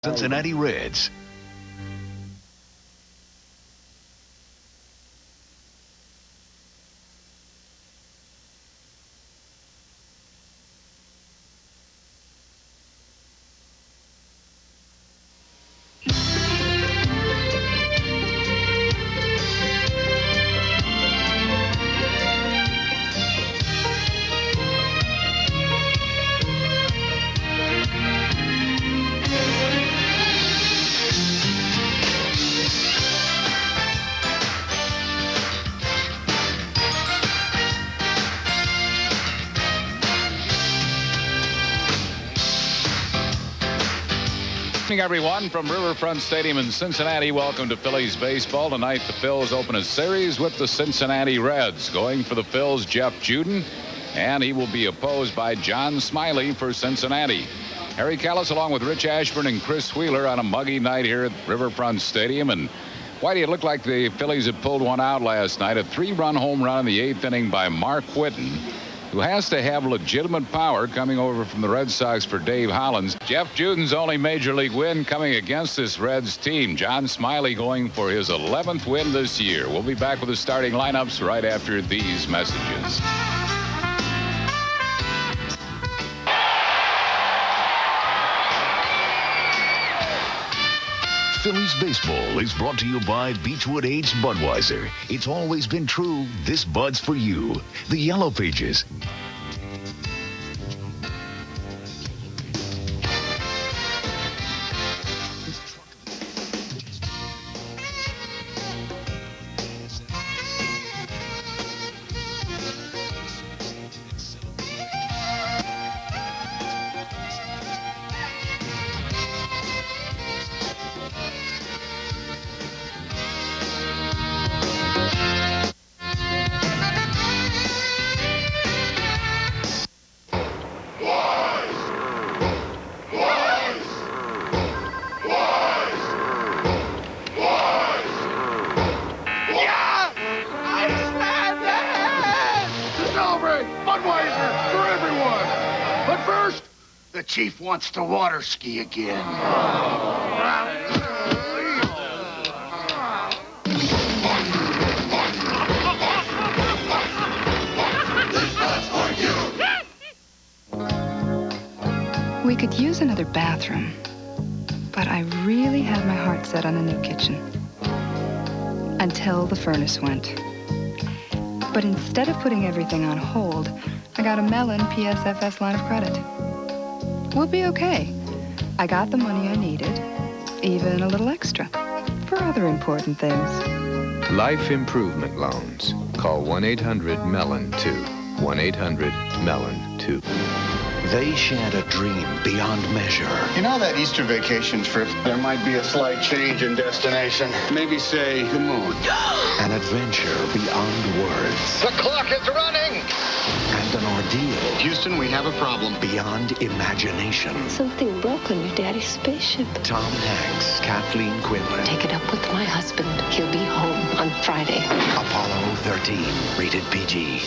Cincinnati Reds. Everyone from Riverfront Stadium in Cincinnati, welcome to Phillies Baseball. Tonight the Phils open a series with the Cincinnati Reds. Going for the Phils, Jeff Juden, and he will be opposed by John Smiley for Cincinnati. Harry Callis along with Rich Ashburn and Chris Wheeler on a muggy night here at Riverfront Stadium. And Whitey, it looked like the Phillies had pulled one out last night. A 3-run home run in the 8th inning by Mark Whitten, who has to have legitimate power coming over from the Red Sox for Dave Hollins. Jeff Juden's only major league win coming against this Reds team. John Smiley going for his 11th win this year. We'll be back with the starting lineups right after these messages. Phillies Baseball is brought to you by Beechwood Aged Budweiser. It's always been true. This Bud's for you. The Yellow Pages. Chief wants to water ski again. We could use another bathroom, but I really had my heart set on a new kitchen. Until the furnace went. But instead of putting everything on hold, I got a Mellon PSFS line of credit. We'll be okay. I got the money I needed, even a little extra, for other important things. Life Improvement Loans. Call 1-800-MELON-2. 1-800-MELON-2. They shared a dream beyond measure. You know that Easter vacation trip, there might be a slight change in destination. Maybe say the moon. An adventure beyond words. The clock is running! And an ordeal. Houston, we have a problem. Beyond imagination. Something broke on your daddy's spaceship. Tom Hanks, Kathleen Quinlan. Take it up with my husband. He'll be home on Friday. Apollo 13, rated PG.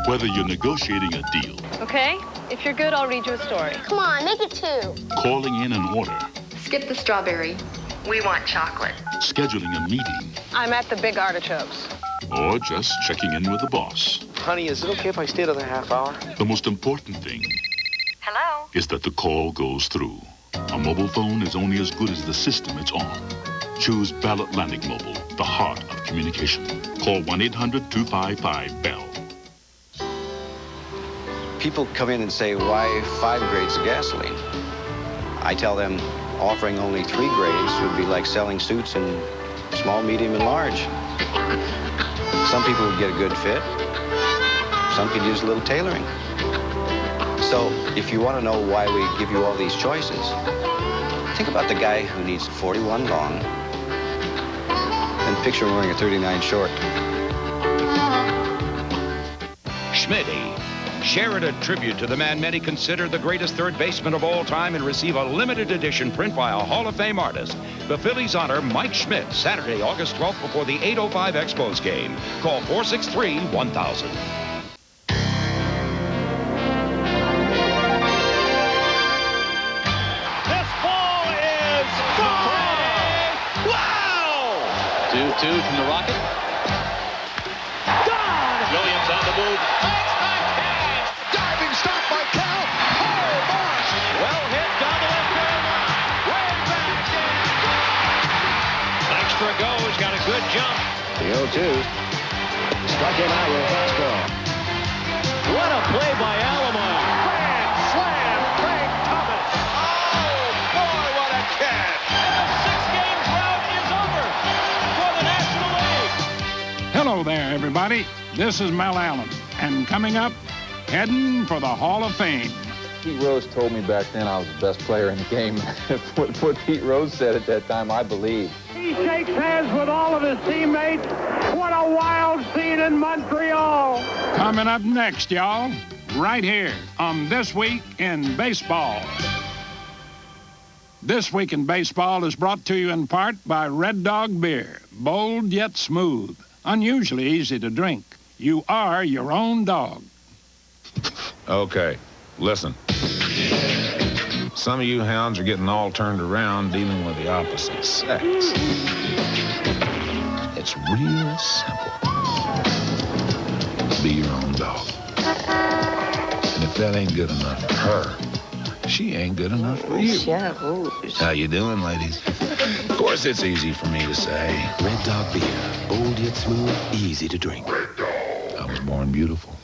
Whether you're negotiating a deal. Okay, if you're good, I'll read you a story. Come on, make it 2. Calling in an order. Skip the strawberry. We want chocolate. Scheduling a meeting. I'm at the Big Artichokes. Or just checking in with the boss. Honey, is it okay if I stay another half hour? The most important thing. Hello? Is that the call goes through. A mobile phone is only as good as the system it's on. Choose Bell Atlantic Mobile, the heart of communication. Call 1-800-255-BELL. People come in and say, why 5 grades of gasoline? I tell them offering only 3 grades would be like selling suits in small, medium, and large. Some people would get a good fit. Some could use a little tailoring. So if you want to know why we give you all these choices, think about the guy who needs 41 long and picture him wearing a 39 short. Schmidt. Share it a tribute to the man many consider the greatest third baseman of all time and receive a limited edition print by a Hall of Fame artist. The Phillies honor Mike Schmidt Saturday, August 12th before the 8:05 Expos game. Call 463-1000. 2 from the Rocket. Gone! Williams on the move. That's my catch! Diving stop by Cal. Oh, Marsh! Well hit down the left field line. Way back in. Thanks for a go. He's got a good jump. The 0-2. Struck him out with fastball. What a play by Alomar. Grand slam, Craig Thomas. Oh, boy, what a catch. And the 6-game drought is over for the National League. Hello there, everybody. This is Mel Allen. And coming up, heading for the Hall of Fame. Pete Rose told me back then I was the best player in the game. What Pete Rose said at that time, I believe. He shakes hands with all of his teammates. What a wild scene in Montreal. Coming up next, y'all, right here on This Week in Baseball. This Week in Baseball is brought to you in part by Red Dog Beer. Bold yet smooth. Unusually easy to drink. You are your own dog. Okay, listen. Some of you hounds are getting all turned around dealing with the opposite sex. It's real simple. Be your own dog. And if that ain't good enough for her, she ain't good enough for you. How you doing, ladies? Of course, it's easy for me to say. Red Dog Beer. Bold yet smooth, easy to drink. I was born beautiful.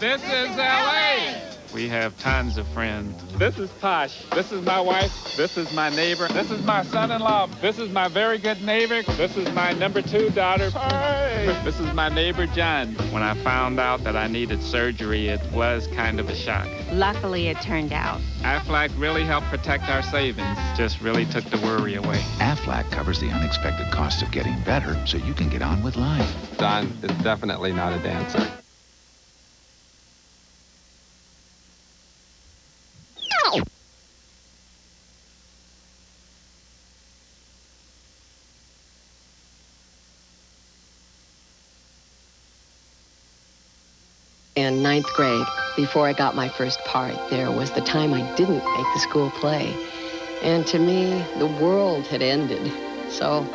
This is L.A. We have tons of friends. This is Tosh. This is my wife. This is my neighbor. This is my son-in-law. This is my very good neighbor. This is my number 2 daughter. Hi. This is my neighbor, John. When I found out that I needed surgery, it was kind of a shock. Luckily, it turned out. AFLAC really helped protect our savings. Just really took the worry away. AFLAC covers the unexpected cost of getting better so you can get on with life. Don is definitely not a dancer. In 9th grade, before I got my first part, there was the time I didn't make the school play. And to me, the world had ended. So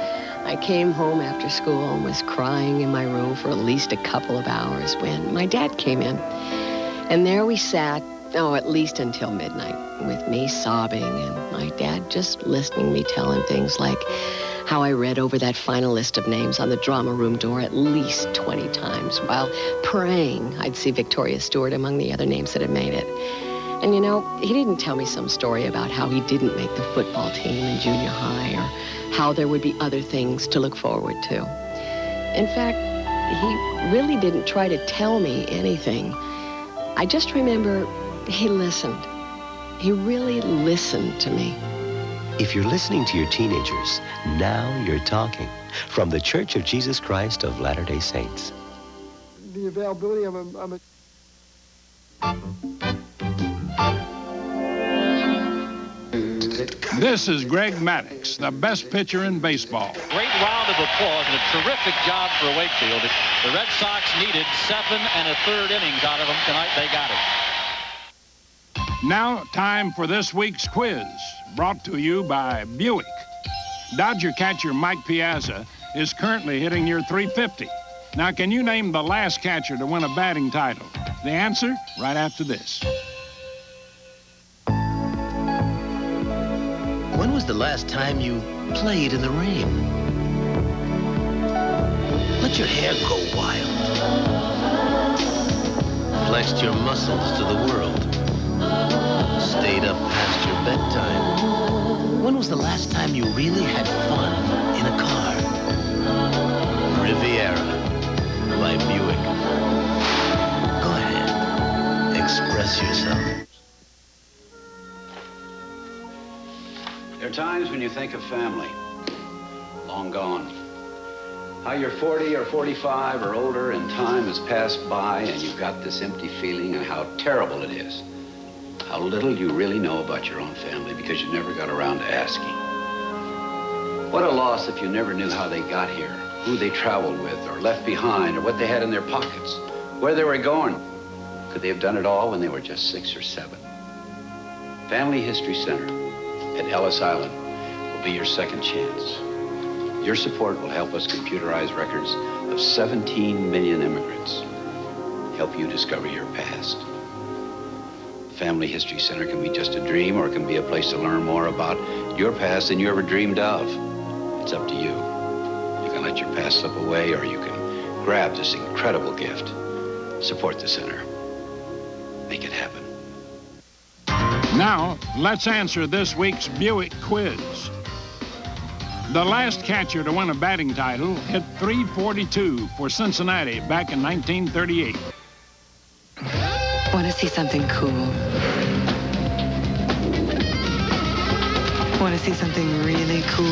I came home after school and was crying in my room for at least a couple of hours when my dad came in. And there we sat, at least until midnight, with me sobbing and my dad just listening to me telling things like how I read over that final list of names on the drama room door at least 20 times while praying I'd see Victoria Stewart among the other names that had made it. And he didn't tell me some story about how he didn't make the football team in junior high or how there would be other things to look forward to. In fact, he really didn't try to tell me anything. I just remember he listened. He really listened to me. If you're listening to your teenagers, now you're talking. From the Church of Jesus Christ of Latter-day Saints. The availability of a This is Greg Maddux, the best pitcher in baseball. Great round of applause and a terrific job for Wakefield. The Red Sox needed 7 1/3 innings out of them tonight. They got it. Now, time for this week's quiz, brought to you by Buick. Dodger catcher Mike Piazza is currently hitting near .350. Now, can you name the last catcher to win a batting title? The answer, right after this. When was the last time you played in the rain? Let your hair go wild. Flexed your muscles to the world. Stayed up past your bedtime. When was the last time you really had fun in a car? Riviera by Buick. Go ahead. Express yourself. There are times when you think of family, long gone. How you're 40 or 45 or older and time has passed by and you've got this empty feeling and how terrible it is. How little you really know about your own family because you never got around to asking. What a loss if you never knew how they got here, who they traveled with or left behind or what they had in their pockets, where they were going. Could they have done it all when they were just 6 or 7? Family History Center at Ellis Island will be your second chance. Your support will help us computerize records of 17 million immigrants. Help you discover your past. Family History Center can be just a dream, or it can be a place to learn more about your past than you ever dreamed of. It's up to you. You can let your past slip away, or you can grab this incredible gift. Support the center. Make it happen. Now, let's answer this week's Buick quiz. The last catcher to win a batting title hit .342 for Cincinnati back in 1938. Want to see something cool? Want to see something really cool?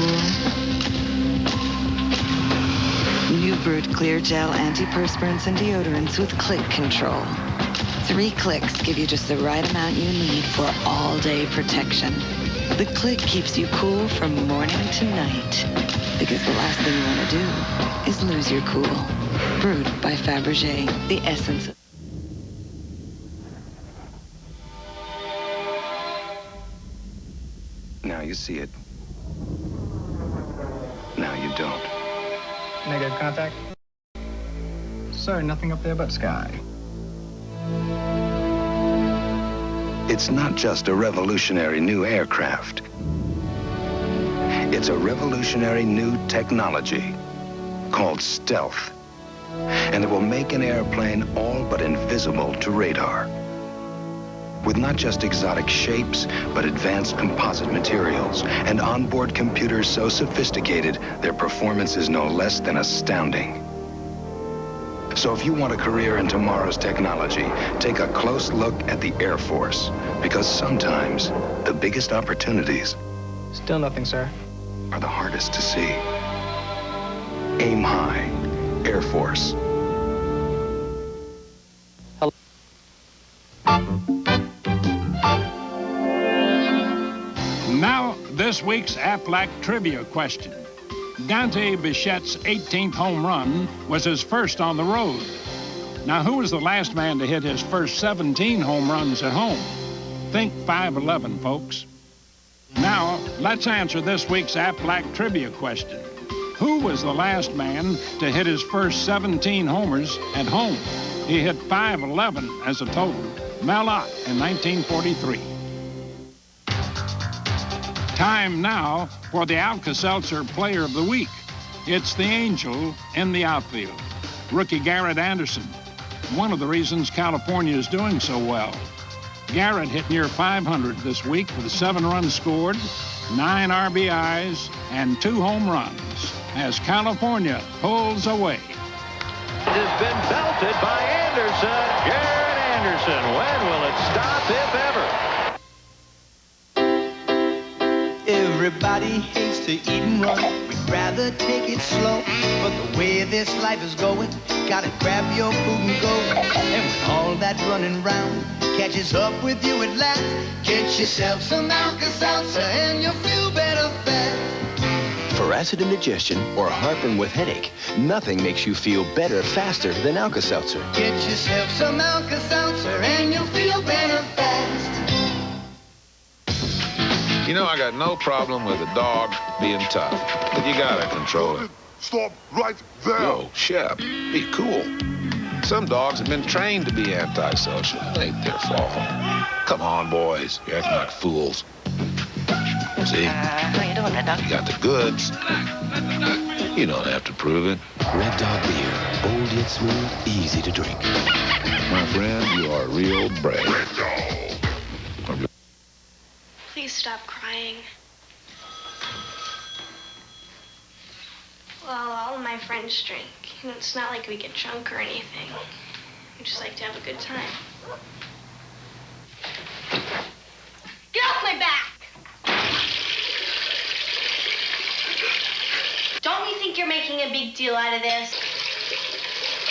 New Brut Clear Gel antiperspirants and deodorants with click control. 3 clicks give you just the right amount you need for all-day protection. The click keeps you cool from morning to night. Because the last thing you want to do is lose your cool. Brut by Fabergé, the essence of... Now you see it. Now you don't. Negative contact. Sorry, nothing up there but sky. It's not just a revolutionary new aircraft. It's a revolutionary new technology called stealth. And it will make an airplane all but invisible to radar. With not just exotic shapes, but advanced composite materials and onboard computers so sophisticated, their performance is no less than astounding. So if you want a career in tomorrow's technology, take a close look at the Air Force, because sometimes the biggest opportunities... Still nothing, sir. ...are the hardest to see. Aim high. Air Force. Hello. Now, this week's AFLAC Trivia question. Dante Bichette's 18th home run was his first on the road. Now, who was the last man to hit his first 17 home runs at home? Think 5'11", folks. Now, let's answer this week's AFLAC Trivia question. Who was the last man to hit his first 17 homers at home? He hit 5'11" as a total. Mellon in 1943. Time now for the Alka-Seltzer Player of the Week. It's the Angel in the outfield, rookie Garrett Anderson. One of the reasons California is doing so well. Garrett hit near 500 this week with 7 runs scored, 9 RBIs, and 2 home runs as California pulls away. It has been belted by Anderson. Garrett Anderson. When will it stop, if ever? Everybody hates to eat and run. We'd rather take it slow. But the way this life is going, gotta grab your food and go. And when all that running round catches up with you at last, get yourself some Alka-Seltzer and you'll feel better fast. For acid indigestion or heartburn with headache, nothing makes you feel better faster than Alka-Seltzer. Get yourself some Alka-Seltzer and you'll feel better fast. You know, I got no problem with a dog being tough, but you gotta control it. Stop right there. Yo, Shep, be cool. Some dogs have been trained to be antisocial. It ain't their fault. Come on, boys. You're acting like fools. See? How you doing, Red Dog? You got the goods. You don't have to prove it. Red Dog beer. Bold yet smooth, easy to drink. My friend, you are real brave. Red Dog. Please stop crying. Well, all of my friends drink. You know, it's not like we get drunk or anything. We just like to have a good time. Get off my back! Don't you think you're making a big deal out of this?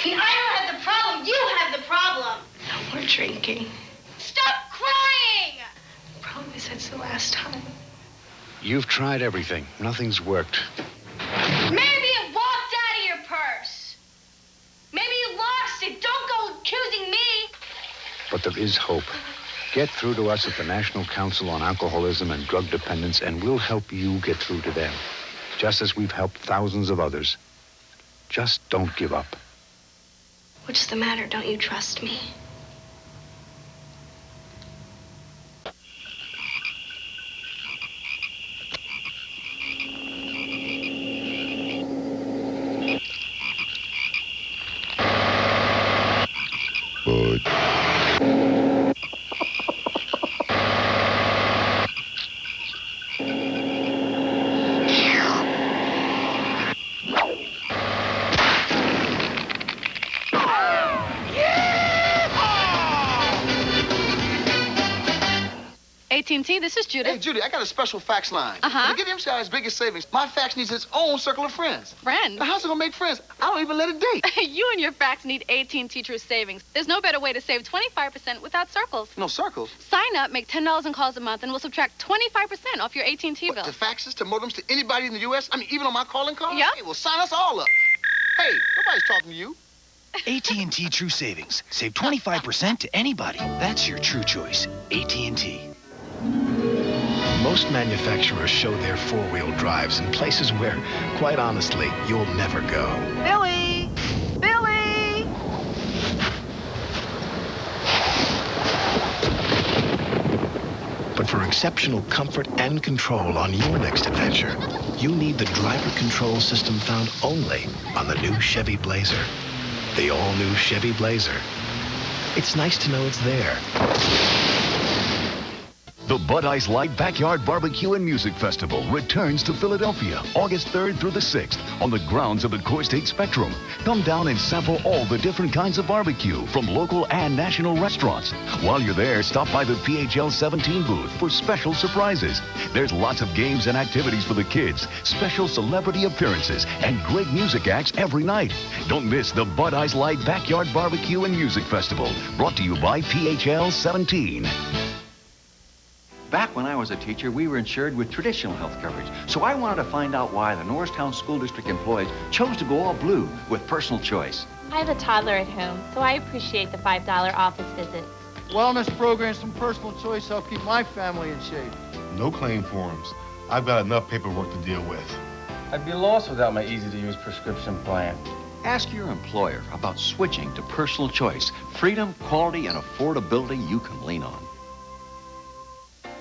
I mean, I don't have the problem. You have the problem. No more drinking. Stop crying! Promise it's the last time. You've tried everything. Nothing's worked. Maybe it walked out of your purse. Maybe you lost it. Don't go accusing me. But there is hope. Get through to us at the National Council on Alcoholism and Drug Dependence, and we'll help you get through to them. just as we've helped thousands of others. Just don't give up. What's the matter? Don't you trust me? AT&T, this is Judith. Hey, Judy, I got a special fax line. Uh-huh. To get MCI's biggest savings, my fax needs its own circle of friends. Friends? Now, how's it gonna make friends? I don't even let it date. You and your fax need AT&T True Savings. There's no better way to save 25% without circles. No circles? Sign up, make $10 in calls a month, and we'll subtract 25% off your AT&T bill. To faxes, to modems, to anybody in the U.S.? I mean, even on my calling card? Yep. Hey, well, sign us all up. Hey, nobody's talking to you. AT&T True Savings. Save 25% to anybody. That's your true choice. AT&T. Most manufacturers show their four-wheel drives in places where, quite honestly, you'll never go. Billy! Billy! But for exceptional comfort and control on your next adventure, you need the driver control system found only on the new Chevy Blazer. The all-new Chevy Blazer. It's nice to know it's there. The Bud Ice Light Backyard BBQ and Music Festival returns to Philadelphia August 3rd through the 6th on the grounds of the Core State Spectrum. Come down and sample all the different kinds of barbecue from local and national restaurants. While you're there, stop by the PHL-17 booth for special surprises. There's lots of games and activities for the kids, special celebrity appearances, and great music acts every night. Don't miss the Bud Ice Light Backyard BBQ and Music Festival, brought to you by PHL-17. Back when I was a teacher, we were insured with traditional health coverage. So I wanted to find out why the Norristown School District employees chose to go all blue with personal choice. I have a toddler at home, so I appreciate the $5 office visit. Wellness programs and personal choice help keep my family in shape. No claim forms. I've got enough paperwork to deal with. I'd be lost without my easy-to-use prescription plan. Ask your employer about switching to personal choice. Freedom, quality, and affordability you can lean on.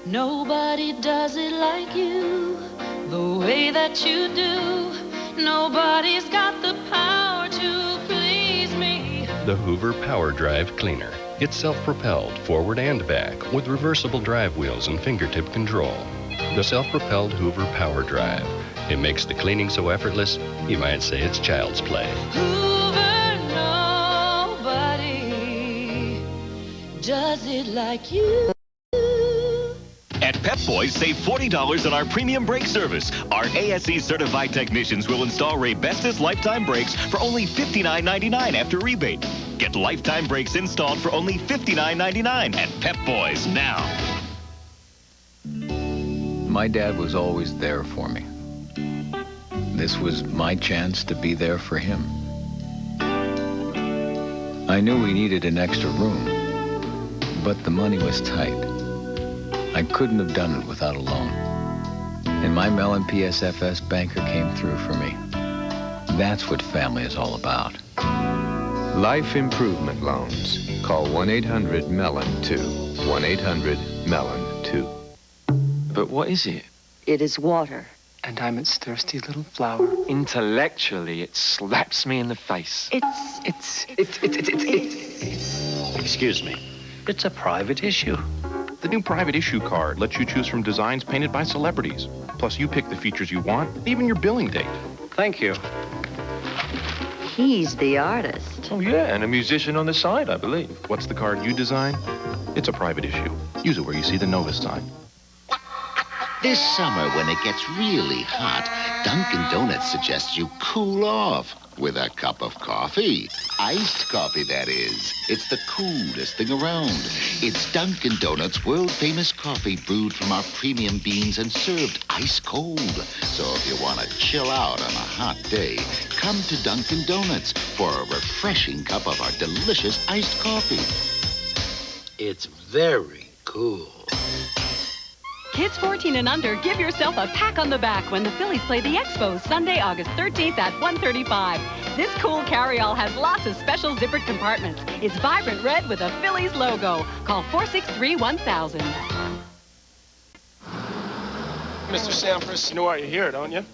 Nobody does it like you, the way that you do. Nobody's got the power to please me. The Hoover Power Drive Cleaner. It's self-propelled forward and back with reversible drive wheels and fingertip control. The self-propelled Hoover Power Drive. It makes the cleaning so effortless, you might say it's child's play. Hoover, nobody does it like you. At PepBoys, save $40 on our premium brake service. Our ASE certified technicians will install Raybestos lifetime brakes for only $59.99 after rebate. Get lifetime brakes installed for only $59.99 at PepBoys now. My dad was always there for me. This was my chance to be there for him. I knew we needed an extra room, but the money was tight. I couldn't have done it without a loan. And my Mellon PSFS banker came through for me. That's what family is all about. Life Improvement Loans. Call 1-800-MELON-2. 1-800-MELON-2. But what is it? It is water. And I'm its thirsty little flower. Intellectually, it slaps me in the face. It's... Excuse me. It's a private issue. The new private issue card lets you choose from designs painted by celebrities. Plus, you pick the features you want, even your billing date. Thank you. He's the artist. Oh, yeah, and a musician on the side, I believe. What's the card you design? It's a private issue. Use it where you see the Novus sign. This summer, when it gets really hot, Dunkin Donuts suggests you cool off with a cup of coffee. Iced coffee, that is. It's the coolest thing around. It's Dunkin Donuts' world-famous coffee brewed from our premium beans and served ice cold. So if you want to chill out on a hot day, come to Dunkin Donuts for a refreshing cup of our delicious iced coffee. It's very cool. kids 14 and under, give yourself a pat on the back when the Phillies play the Expos Sunday, August 13th at 1:35. This cool carryall has lots of special zippered compartments. It's vibrant red with a Phillies logo. Call 463-1000. Mr. Sampras, you know why you're here, don't you?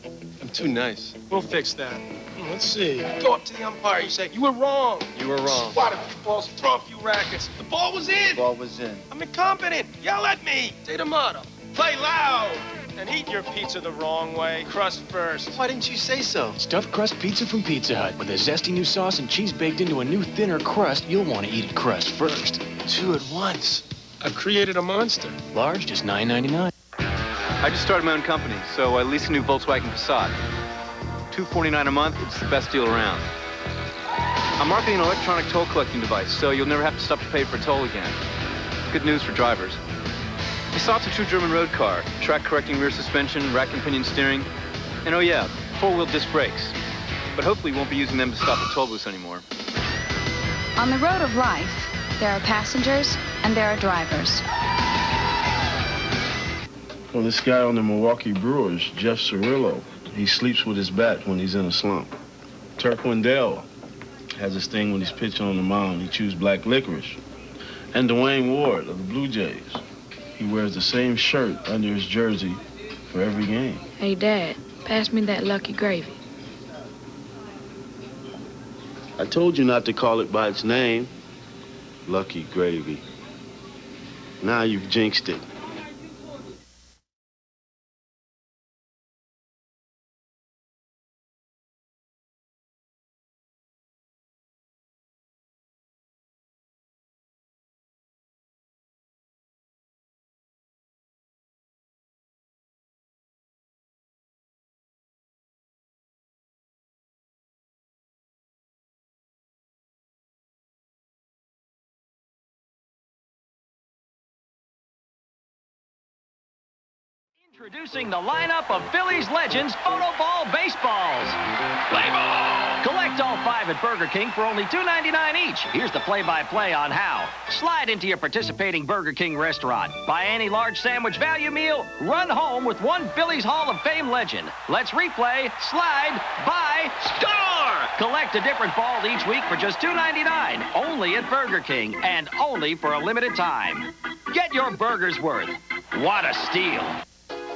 I'm too nice. We'll fix that. Let's see. Go up to the umpire. You say, you were wrong. You were wrong. Swat a few balls, throw a few rackets. The ball was in. The ball was in. I'm incompetent. Yell at me. Say tomato. Play loud. And eat your pizza the wrong way. Crust first. Why didn't you say so? Stuffed crust pizza from Pizza Hut. With a zesty new sauce and cheese baked into a new, thinner crust, you'll want to eat it crust first. 2 at once. I've created a monster. Large, just $9.99. I just started my own company, so I leased a new Volkswagen Passat. $249 a month, it's the best deal around. I'm marketing an electronic toll collecting device, so you'll never have to stop to pay for a toll again. Good news for drivers. Passat's a true German road car. Track-correcting rear suspension, rack and pinion steering, and oh yeah, 4-wheel disc brakes. But hopefully you won't be using them to stop at toll booths anymore. On the road of life, there are passengers and there are drivers. Well, this guy on the Milwaukee Brewers, Jeff Cirillo, he sleeps with his bat when he's in a slump. Turk Wendell has this thing when he's pitching on the mound. He chews black licorice. And Dwayne Ward of the Blue Jays, he wears the same shirt under his jersey for every game. Hey, Dad, pass me that Lucky Gravy. I told you not to call it by its name, Lucky Gravy. Now you've jinxed it. Introducing the lineup of Phillies Legends Photo Ball baseballs. Play ball! Collect all 5 at Burger King for only $2.99 each. Here's the play-by-play on how. Slide into your participating Burger King restaurant. Buy any large sandwich value meal. Run home with one Phillies Hall of Fame legend. Let's replay, slide, buy, score! Collect a different ball each week for just $2.99. Only at Burger King and only for a limited time. Get your burger's worth. What a steal.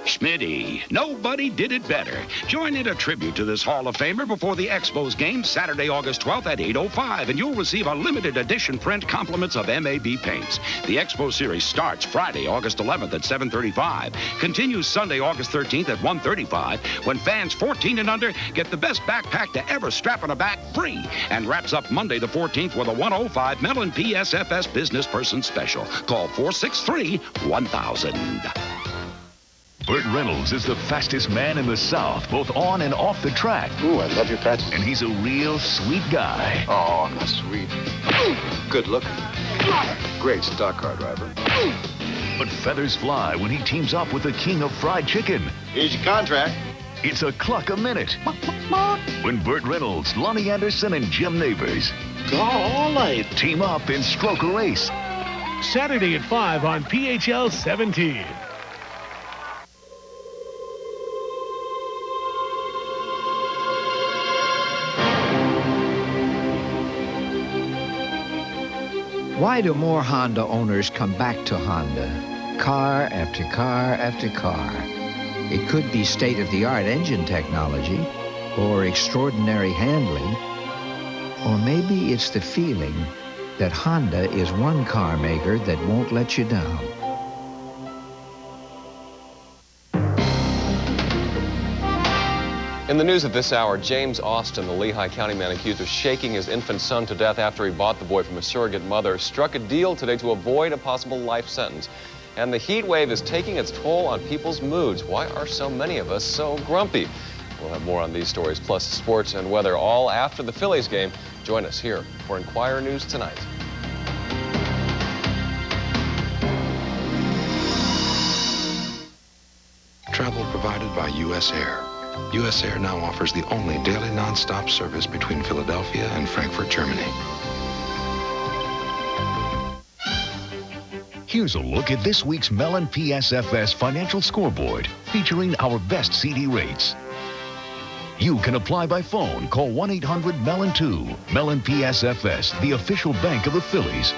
Schmitty, nobody did it better. Join in a tribute to this Hall of Famer before the Expos game Saturday, August 12th at 8:05, and you'll receive a limited edition print compliments of MAB paints. The Expo series starts Friday, August 11th at 7:35, continues Sunday, August 13th at 1:35, when fans 14 and under get the best backpack to ever strap on a back free, and wraps up Monday the 14th with a 105 Mellon PSFS Business Person Special. Call 463-1000. Burt Reynolds is the fastest man in the South, both on and off the track. Ooh, I love your patch. And he's a real sweet guy. Oh, I'm not sweet. Good looking. Great stock car driver. But feathers fly when he teams up with the king of fried chicken. Here's your contract. It's a cluck a minute. When Burt Reynolds, Lonnie Anderson, and Jim Neighbors team up in Stroke a Race. Saturday at 5 on PHL 17. Why do more Honda owners come back to Honda? Car after car after car. It could be state-of-the-art engine technology, or extraordinary handling, or maybe it's the feeling that Honda is one car maker that won't let you down. In the news at this hour, James Austin, the Lehigh County man accused of shaking his infant son to death after he bought the boy from a surrogate mother, struck a deal today to avoid a possible life sentence. And the heat wave is taking its toll on people's moods. Why are so many of us so grumpy? We'll have more on these stories, plus sports and weather, all after the Phillies game. Join us here for Inquirer News Tonight. Travel provided by U.S. Air. U.S. Air now offers the only daily nonstop service between Philadelphia and Frankfurt, Germany. Here's a look at this week's Mellon PSFS financial scoreboard, featuring our best CD rates. You can apply by phone. Call 1-800-MELLON-2. Mellon PSFS, the official bank of the Phillies.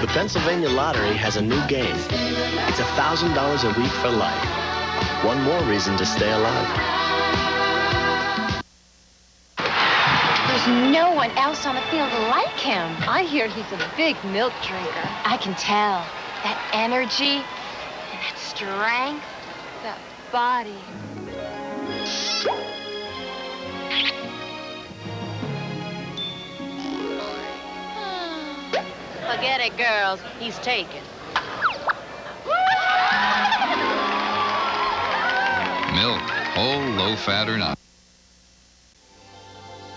The Pennsylvania Lottery has a new game. It's $1,000 a week for life. One more reason to stay alive. There's no one else on the field like him. I hear he's a big milk drinker. I can tell. That energy, and that strength, that body. Forget it, girls. He's taken. Milk, whole, low fat or not.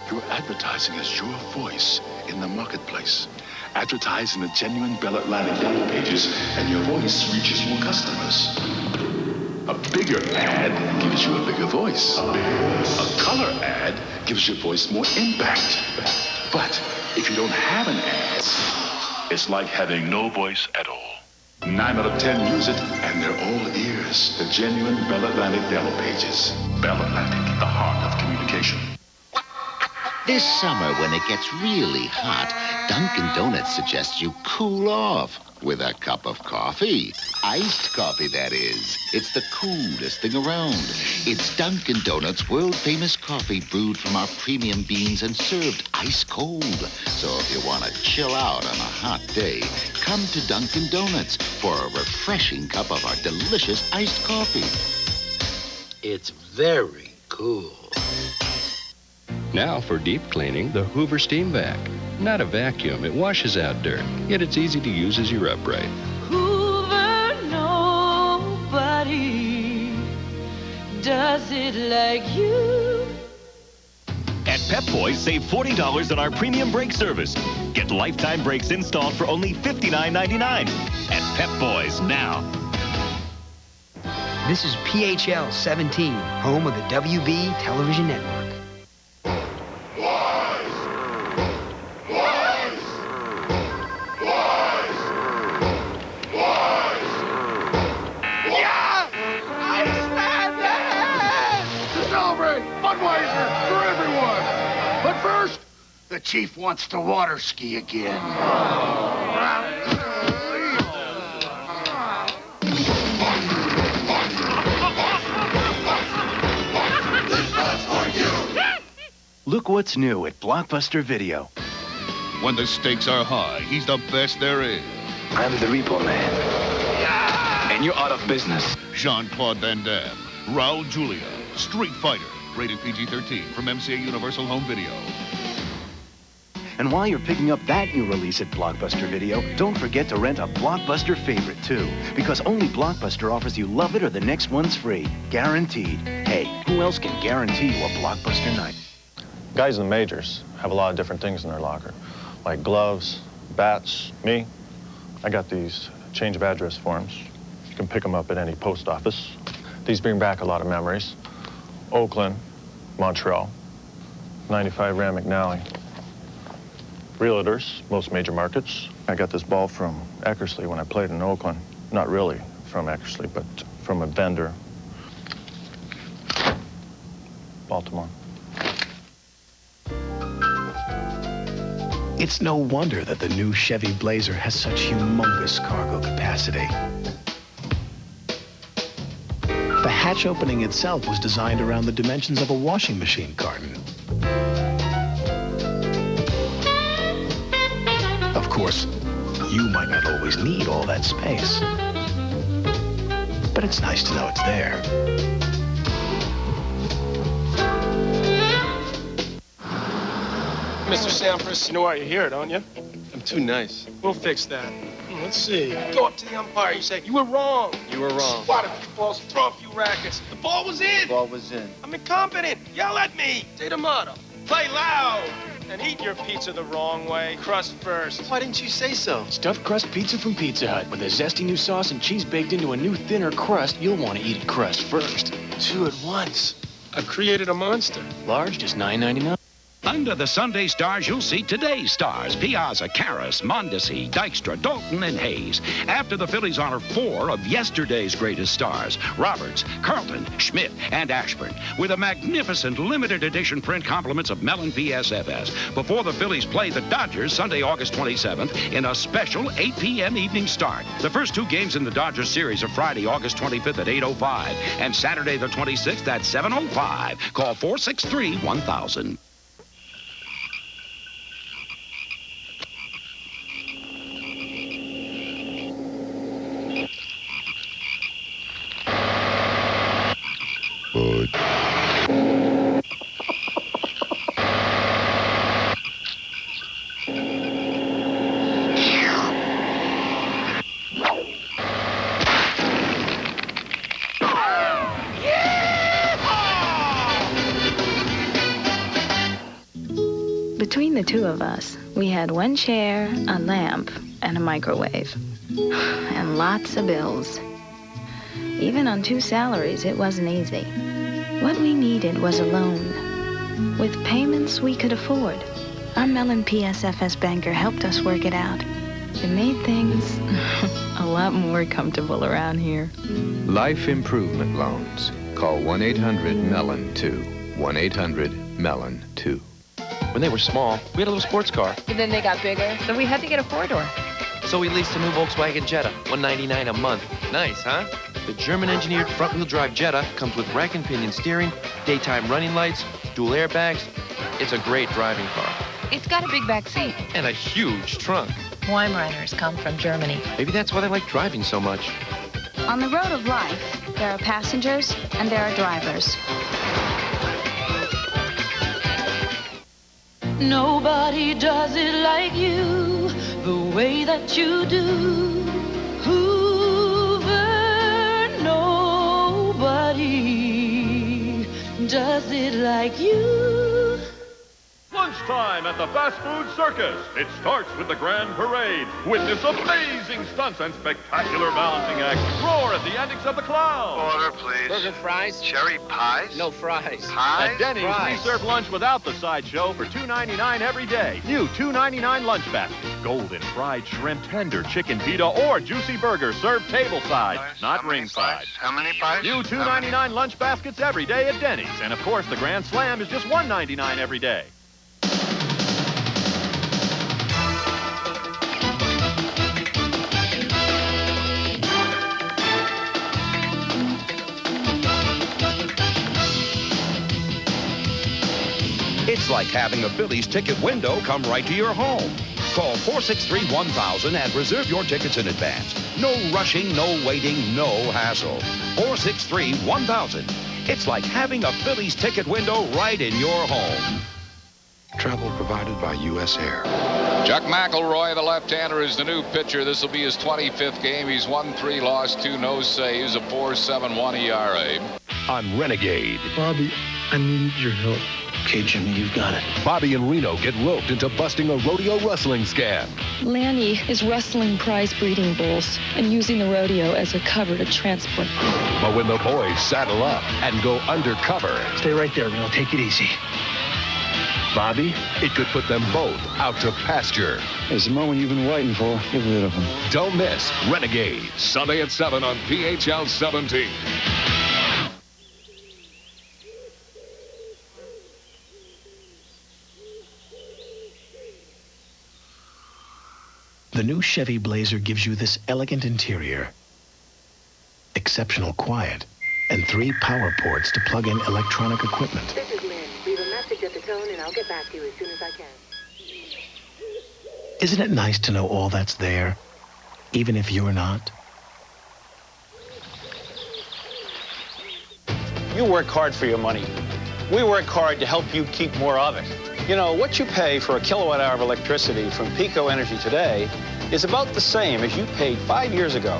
Your advertising is your voice in the marketplace. Advertise in the genuine Bell Atlantic yellow pages, and your voice reaches more customers. A bigger ad gives you a bigger voice. A color ad gives your voice more impact. But if you don't have an ad, it's like having no voice at all. 9 out of 10 use it, and they're all ears. The genuine Bell Atlantic yellow pages. Bell Atlantic, the heart of communication. This summer, when it gets really hot, Dunkin Donuts suggests you cool off with a cup of coffee. Iced coffee, that is. It's the coolest thing around. It's Dunkin Donuts' world-famous coffee brewed from our premium beans and served ice cold. So if you want to chill out on a hot day, come to Dunkin Donuts for a refreshing cup of our delicious iced coffee. It's very cool. Now for deep cleaning, the Hoover Steam Vac. Not a vacuum, it washes out dirt, yet it's easy to use as you're upright. Hoover, nobody does it like you. At PepBoys, save $40 on our premium brake service. Get lifetime brakes installed for only $59.99 at PepBoys now. This is PHL-17, home of the WB television network. Budweiser for everyone. But first, the chief wants to water ski again. Look what's new at Blockbuster Video. When the stakes are high, he's the best there is. I'm the Repo Man. Yeah! And you're out of business. Jean-Claude Van Damme, Raul Julia, Street Fighter. Rated PG-13 from MCA Universal Home Video. And while you're picking up that new release at Blockbuster Video, don't forget to rent a Blockbuster favorite, too. Because only Blockbuster offers you love it or the next one's free. Guaranteed. Hey, who else can guarantee you a Blockbuster night? Guys in the majors have a lot of different things in their locker, like gloves, bats. Me, I got these change of address forms. You can pick them up at any post office. These bring back a lot of memories. Oakland, Montreal, 95 Ram McNally. Realtors, most major markets. I got this ball from Eckersley when I played in Oakland. Not really from Eckersley, but from a vendor. Baltimore. It's no wonder that the new Chevy Blazer has such humongous cargo capacity. The hatch opening itself was designed around the dimensions of a washing machine carton. course, you might not always need all that space. But it's nice to know it's there. Mr. Sampras, you know why you're here, don't you? I'm too nice. We'll fix that. Let's see. Go up to the umpire. You say, you were wrong. You were wrong. Squat a few balls, throw a few rackets. The ball was in. The ball was in. I'm incompetent. Yell at me. Say the motto. Play loud. And eat your pizza the wrong way. Crust first. Why didn't you say so? Stuffed crust pizza from Pizza Hut. With a zesty new sauce and cheese baked into a new, thinner crust, you'll want to eat it crust first. 2 at once. I've created a monster. Large, just $9.99. Under the Sunday stars, you'll see today's stars: Piazza, Karras, Mondesi, Dykstra, Dalton, and Hayes. After the Phillies honor 4 of yesterday's greatest stars: Roberts, Carlton, Schmidt, and Ashburn, with a magnificent limited edition print compliments of Mellon PSFS, before the Phillies play the Dodgers Sunday, August 27th, in a special 8 p.m. evening start. The first 2 games in the Dodgers series are Friday, August 25th at 8:05, and Saturday the 26th at 7:05. Call 463-1000. Between the 2 of us, we had 1 chair, a lamp, and a microwave. And lots of bills. Even on 2 salaries, it wasn't easy. What we needed was a loan, with payments we could afford. Our Mellon PSFS banker helped us work it out. It made things a lot more comfortable around here. Life improvement loans. Call 1-800-MELLON-2. 1-800-MELLON-2. When they were small, we had a little sports car. And then they got bigger, so we had to get a 4-door. So we leased a new Volkswagen Jetta, $199 a month. Nice, huh? The German-engineered front-wheel drive Jetta comes with rack and pinion steering, daytime running lights, dual airbags. It's a great driving car. It's got a big back seat. And a huge trunk. Weimaraners come from Germany. Maybe that's why they like driving so much. On the road of life, there are passengers and there are drivers. Nobody does it like you, the way that you do. Hoover, nobody does it like you. Lunchtime at the fast food circus. It starts with the grand parade. Witness amazing stunts and spectacular balancing acts. Roar at the antics of the clown. Order, please. Burger, fries. Cherry pies? No fries. Pies? At Denny's, Fries. we serve lunch without the sideshow for $2.99 every day. New $2.99 lunch basket. Golden fried shrimp, tender chicken pita, or juicy burger served tableside, not ringside. How many pies? New $2.99 lunch baskets every day at Denny's. And of course, the Grand Slam is just $1.99 every day. It's like having a Phillies ticket window come right to your home. Call 463-1000 and reserve your tickets in advance. No rushing, no waiting, no hassle. 463-1000. It's like having a Phillies ticket window right in your home. Travel provided by U.S. Air. Chuck McElroy, the left-hander, is the new pitcher. This will be his 25th game. He's won 3, lost 2, no saves, a 4.71 ERA. On Renegade. Bobby, I need your help. Okay, Jimmy, you've got it. Bobby and Reno get roped into busting a rodeo rustling scam. Lanny is rustling prize breeding bulls and using the rodeo as a cover to transport them. But when the boys saddle up and go undercover... Stay right there, Reno. Take it easy. Bobby, it could put them both out to pasture. It's the moment you've been waiting for. Get rid of them. Don't miss Renegade, Sunday at 7 on PHL 17. The new Chevy Blazer gives you this elegant interior, exceptional quiet, and 3 power ports to plug in electronic equipment. This is Lynn. Leave a message at the tone and I'll get back to you as soon as I can. Isn't it nice to know all that's there, even if you're not? You work hard for your money. We work hard to help you keep more of it. You know, what you pay for a kilowatt hour of electricity from Pico Energy today is about the same as you paid 5 years ago.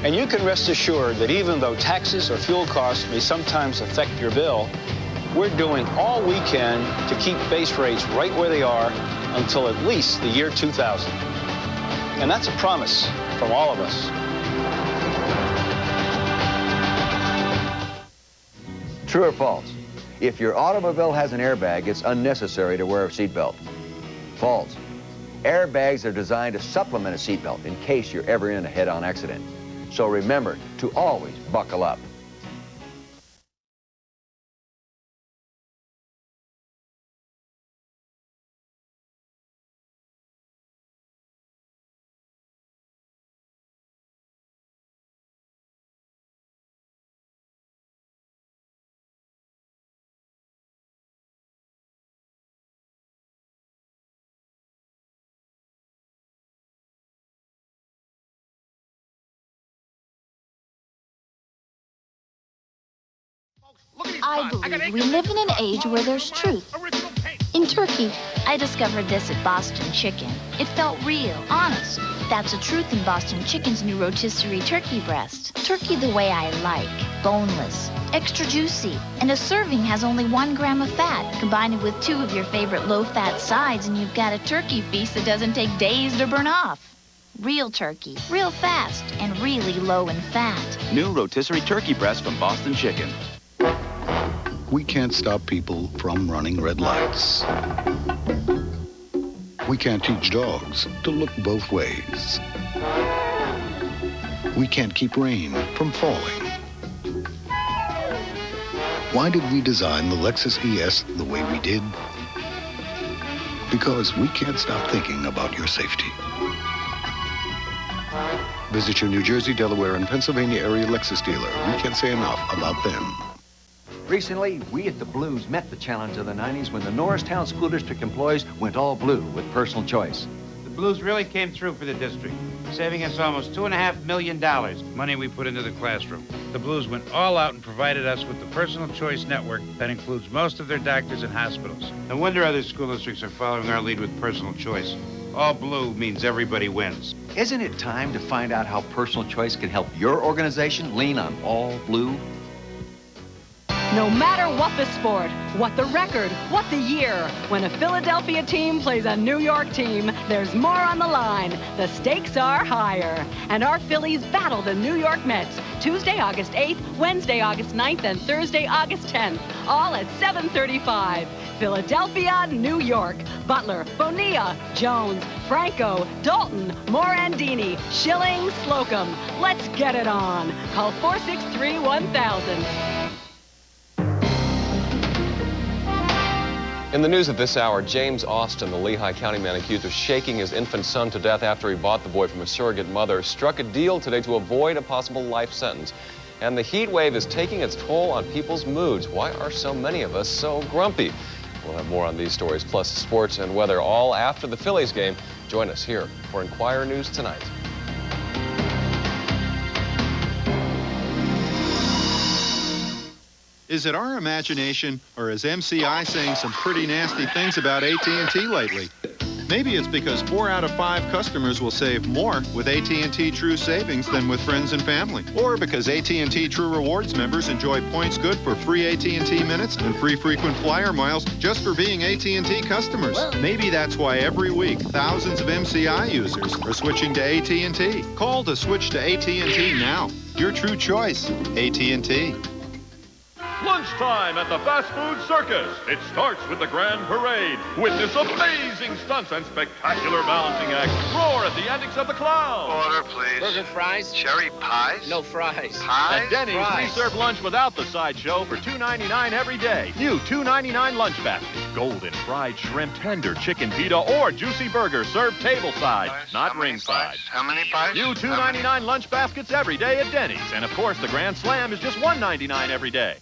And you can rest assured that even though taxes or fuel costs may sometimes affect your bill, we're doing all we can to keep base rates right where they are until at least the year 2000. And that's a promise from all of us. True or false? If your automobile has an airbag, it's unnecessary to wear a seatbelt. False. Airbags are designed to supplement a seatbelt in case you're ever in a head-on accident. So remember to always buckle up. I believe we live in an age where there's truth. In Turkey, I discovered this at Boston Chicken. It felt real, honest. That's the truth in Boston Chicken's new rotisserie turkey breast. Turkey the way I like, boneless, extra juicy, and a serving has only 1 gram of fat. Combine it with 2 of your favorite low-fat sides, and you've got a turkey feast that doesn't take days to burn off. Real turkey, real fast, and really low in fat. New rotisserie turkey breast from Boston Chicken. We can't stop people from running red lights. We can't teach dogs to look both ways. We can't keep rain from falling. Why did we design the Lexus ES the way we did? Because we can't stop thinking about your safety. Visit your New Jersey, Delaware, and Pennsylvania area Lexus dealer. We can't say enough about them. Recently, we at the Blues met the challenge of the 90s when the Norristown School District employees went all blue with personal choice. The Blues really came through for the district, saving us almost $2.5 million, money we put into the classroom. The Blues went all out and provided us with the personal choice network that includes most of their doctors and hospitals. No wonder other school districts are following our lead with personal choice. All blue means everybody wins. Isn't it time to find out how personal choice can help your organization lean on all blue? No matter what the sport, what the record, what the year, when a Philadelphia team plays a New York team, there's more on the line. The stakes are higher. And our Phillies battle the New York Mets Tuesday, August 8th, Wednesday, August 9th, and Thursday, August 10th, all at 7:35. Philadelphia, New York. Butler, Bonilla, Jones, Franco, Dalton, Morandini, Schilling, Slocum. Let's get it on. Call 463-1000. In the news at this hour, James Austin, the Lehigh County man accused of shaking his infant son to death after he bought the boy from a surrogate mother, struck a deal today to avoid a possible life sentence. And the heat wave is taking its toll on people's moods. Why are so many of us so grumpy? We'll have more on these stories, plus sports and weather, all after the Phillies game. Join us here for Inquirer News Tonight. Is it our imagination, or is MCI saying some pretty nasty things about AT&T lately? Maybe it's because 4 out of 5 customers will save more with AT&T True Savings than with friends and family. Or because AT&T True Rewards members enjoy points good for free AT&T minutes and free frequent flyer miles just for being AT&T customers. Maybe that's why every week thousands of MCI users are switching to AT&T. Call to switch to AT&T now. Your true choice, AT&T. Lunchtime at the Fast Food Circus. It starts with the Grand Parade. Witness amazing stunts and spectacular balancing acts. Roar at the antics of the clowns. Order, please. Burger, fries. Cherry pies? No fries. Pies? At Denny's, Fries. we serve lunch without the sideshow for $2.99 every day. New $2.99 lunch basket. Golden fried shrimp, tender chicken pita, or juicy burger served tableside, not ringside. How many pies? New $2.99 lunch baskets every day at Denny's. And of course, the Grand Slam is just $1.99 every day.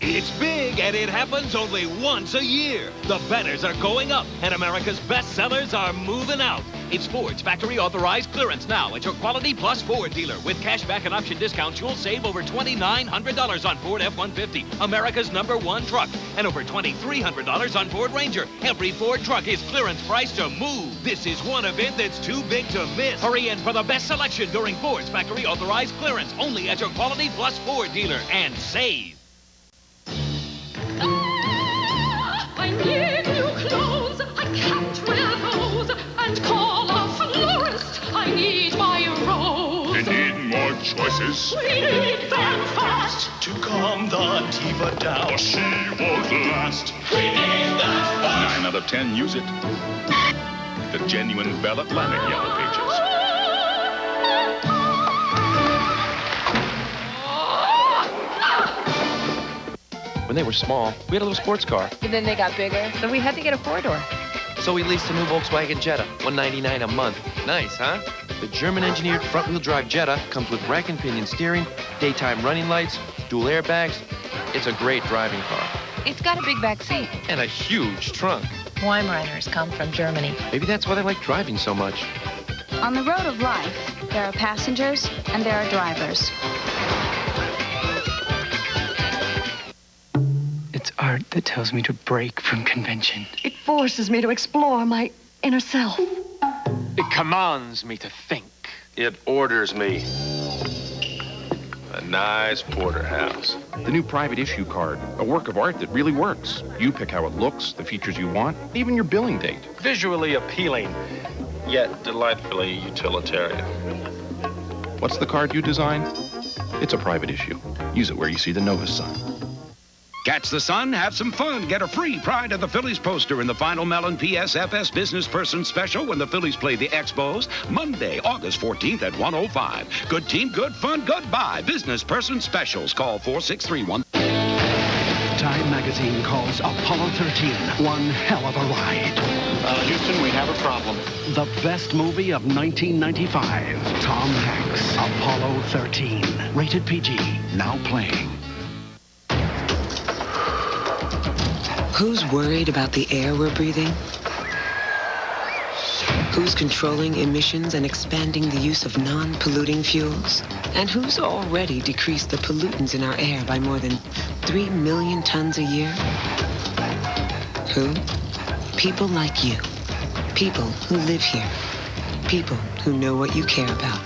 It's big, and it happens only once a year. The banners are going up, and America's best sellers are moving out. It's Ford's factory authorized clearance now at your Quality Plus Ford dealer. With cashback and option discounts, you'll save over $2,900 on Ford F-150, America's #1 truck, and over $2,300 on Ford Ranger. Every Ford truck is clearance priced to move. This is one event that's too big to miss. Hurry in for the best selection during Ford's factory authorized clearance only at your Quality Plus Ford dealer and save. I need new clothes. I can't wear those. And call a florist. I need my rose. You need more choices. We need them fast. To calm the diva down. Or she won't last. We need that fast. 9 out of 10 use it. The genuine Bell Atlantic Yellow Pages. When they were small, we had a little sports car. And then they got bigger, so we had to get a 4-door. So we leased a new Volkswagen Jetta, $199 a month. Nice, huh? The German-engineered front-wheel drive Jetta comes with rack and pinion steering, daytime running lights, dual airbags. It's a great driving car. It's got a big back seat. And a huge trunk. Weimaraners come from Germany. Maybe that's why they like driving so much. On the road of life, there are passengers and there are drivers. It's art that tells me to break from convention. It forces me to explore my inner self. It commands me to think. It orders me. A nice porterhouse. The new private issue card, a work of art that really works. You pick how it looks, the features you want, even your billing date. Visually appealing, yet delightfully utilitarian. What's the card you design? It's a private issue. Use it where you see the Nova Sun. Catch the sun, have some fun, get a free Pride of the Phillies poster in the final Mellon PSFS Business Person Special when the Phillies play the Expos, Monday, August 14th at 1:05. Good team, good fun, goodbye. Business Person Specials. Call 4631. Time magazine calls Apollo 13 one hell of a ride. Houston, we have a problem. The best movie of 1995. Tom Hanks, Apollo 13. Rated PG. Now playing. Who's worried about the air we're breathing? Who's controlling emissions and expanding the use of non-polluting fuels? And who's already decreased the pollutants in our air by more than 3 million tons a year? Who? People like you. People who live here. People who know what you care about.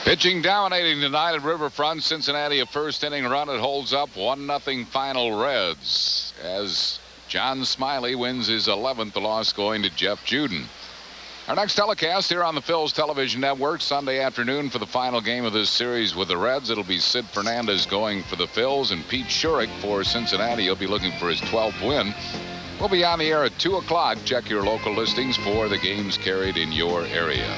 Pitching dominating tonight at Riverfront. Cincinnati, a first inning run. It holds up 1-0 final Reds as John Smiley wins his 11th loss, going to Jeff Juden. Our next telecast here on the Phil's Television Network Sunday afternoon for the final game of this series with the Reds. It'll be Sid Fernandez going for the Phils and Pete Schurig for Cincinnati. He'll be looking for his 12th win. We'll be on the air at 2 o'clock. Check your local listings for the games carried in your area.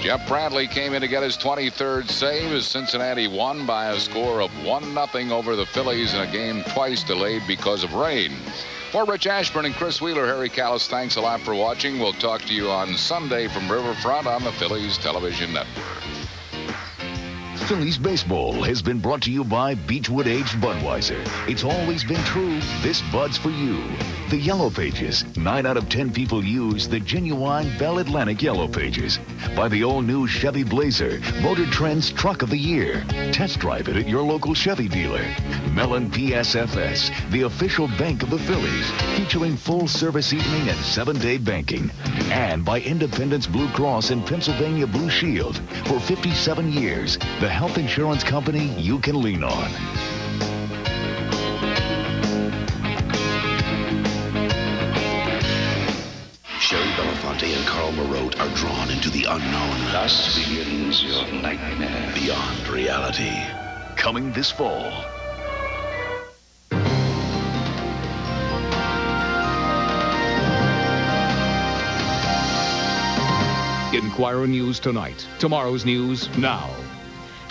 Jeff Bradley came in to get his 23rd save as Cincinnati won by a score of 1-0 over the Phillies in a game twice delayed because of rain. For Rich Ashburn and Chris Wheeler, Harry Callis, thanks a lot for watching. We'll talk to you on Sunday from Riverfront on the Phillies Television Network. Phillies baseball has been brought to you by Beechwood Aged Budweiser. It's always been true. This Bud's for you. The Yellow Pages. 9 out of 10 people use the genuine Bell Atlantic Yellow Pages. By the all-new Chevy Blazer, Motor Trend's Truck of the Year. Test drive it at your local Chevy dealer. Mellon PSFS, the official bank of the Phillies, featuring full-service evening and 7-day banking. And by Independence Blue Cross and Pennsylvania Blue Shield. For 57 years, the health insurance company you can lean on. Sherry Belafonte and Carl Marotte are drawn into the unknown. Thus begins your nightmare. Beyond reality. Coming this fall. Inquirer News Tonight. Tomorrow's news now.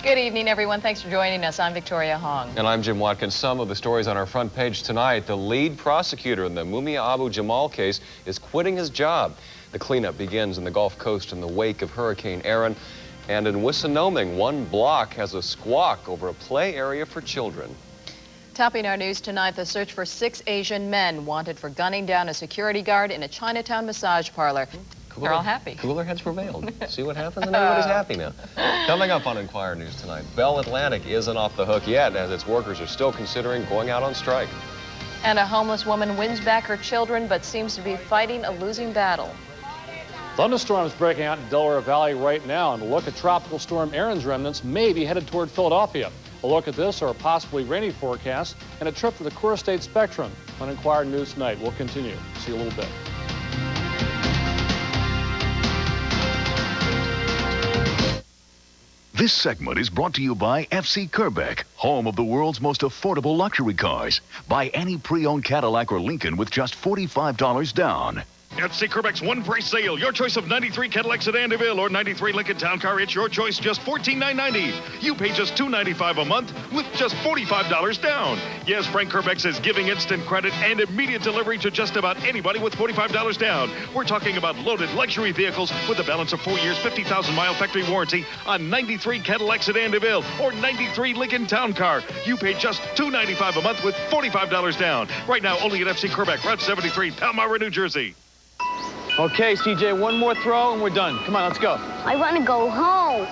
Good evening, everyone. Thanks for joining us. I'm Victoria Hong. And I'm Jim Watkins. Some of the stories on our front page tonight. The lead prosecutor in the Mumia Abu Jamal case is quitting his job. The cleanup begins in the Gulf Coast in the wake of Hurricane Aaron. And in Wissinoming, one block has a squawk over a play area for children. Topping our news tonight, the search for 6 Asian men wanted for gunning down a security guard in a Chinatown massage parlor. They're all happy. Cooler heads prevailed. See what happens, and everybody's happy now. Coming up on Inquirer News tonight, Bell Atlantic isn't off the hook yet, as its workers are still considering going out on strike. And a homeless woman wins back her children, but seems to be fighting a losing battle. Thunderstorms breaking out in Delaware Valley right now, and a look at Tropical Storm Aaron's remnants may be headed toward Philadelphia. A look at this or a possibly rainy forecast and a trip to the core state spectrum on Inquirer News tonight. We'll continue. See you a little bit. This segment is brought to you by FC Kerbeck, home of the world's most affordable luxury cars. Buy any pre-owned Cadillac or Lincoln with just $45 down. FC Kerbeck's one-price sale. Your choice of 93 Cadillac Sedan DeVille or 93 Lincoln Town Car. It's your choice, just $14,990. You pay just $295 a month with just $45 down. Yes, Frank Kerbeck says giving instant credit and immediate delivery to just about anybody with $45 down. We're talking about loaded luxury vehicles with a balance of 4 years, 50,000-mile factory warranty on 93 Cadillac Sedan DeVille or 93 Lincoln Town Car. You pay just $295 a month with $45 down. Right now, only at FC Kerbeck, Route 73, Palmyra, New Jersey. Okay, CJ, one more throw and we're done. Come on, let's go. I want to go home.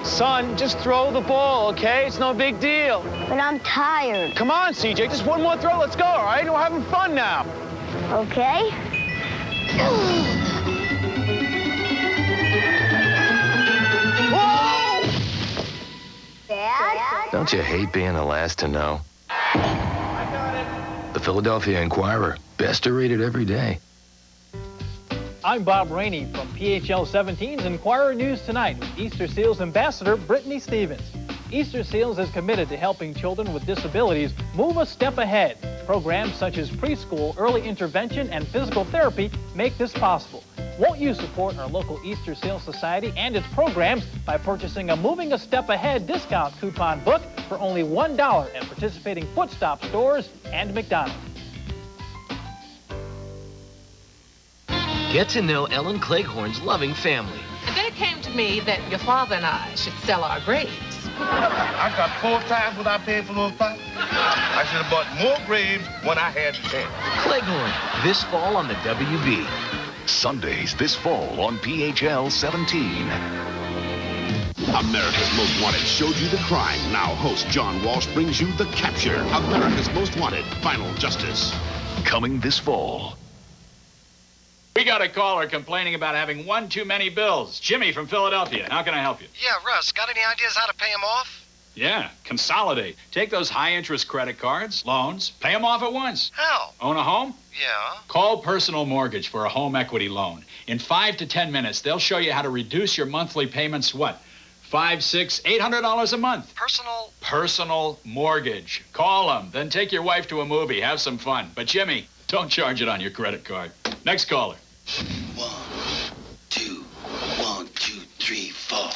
Son, just throw the ball, okay? It's no big deal. But I'm tired. Come on, CJ, just one more throw. Let's go, all right? We're having fun now. Okay. Whoa! Dad? Don't you hate being the last to know? The Philadelphia Inquirer, best rated every day. I'm Bob Rainey from PHL-17's Inquirer News Tonight with Easter Seals Ambassador Brittany Stevens. Easter Seals is committed to helping children with disabilities move a step ahead. Programs such as preschool, early intervention, and physical therapy make this possible. Won't you support our local Easter Seals Society and its programs by purchasing a Moving a Step Ahead discount coupon book for only $1 at participating Foot Stop stores and McDonald's. Get to know Ellen Cleghorn's loving family. And then it came to me that your father and I should sell our graves. I got 4 times what I paid for those pipes. I should have bought more graves when I had the chance. Cleghorn, this fall on the WB. Sundays this fall on PHL-17. America's Most Wanted showed you the crime. Now host John Walsh brings you The Capture. America's Most Wanted, Final Justice. Coming this fall. We got a caller complaining about having one too many bills. Jimmy from Philadelphia. How can I help you? Yeah, Russ, got any ideas how to pay them off? Yeah, consolidate. Take those high-interest credit cards, loans, pay them off at once. How? Own a home? Yeah. Call Personal Mortgage for a home equity loan. In 5 to 10 minutes, they'll show you how to reduce your monthly payments, $500, $600, $800 a month. Personal Mortgage. Call them, then take your wife to a movie. Have some fun. But, Jimmy, don't charge it on your credit card. Next caller. 1, 2, 1, 2, 3, 4.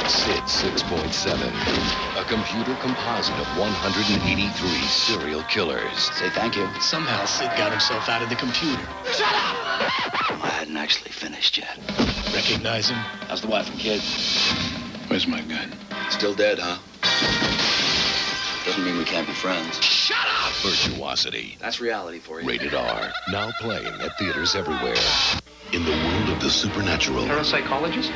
SID 6.7, a computer composite of 183 serial killers. Say thank you. Somehow Sid got himself out of the computer. Shut up! I hadn't actually finished yet. Recognize him? How's the wife and kid? Where's my gun? Still dead, huh? Doesn't mean we can't be friends. Shut up! Virtuosity. That's reality for you. Rated R. Now playing at theaters everywhere. In the world of the supernatural. Parapsychologist?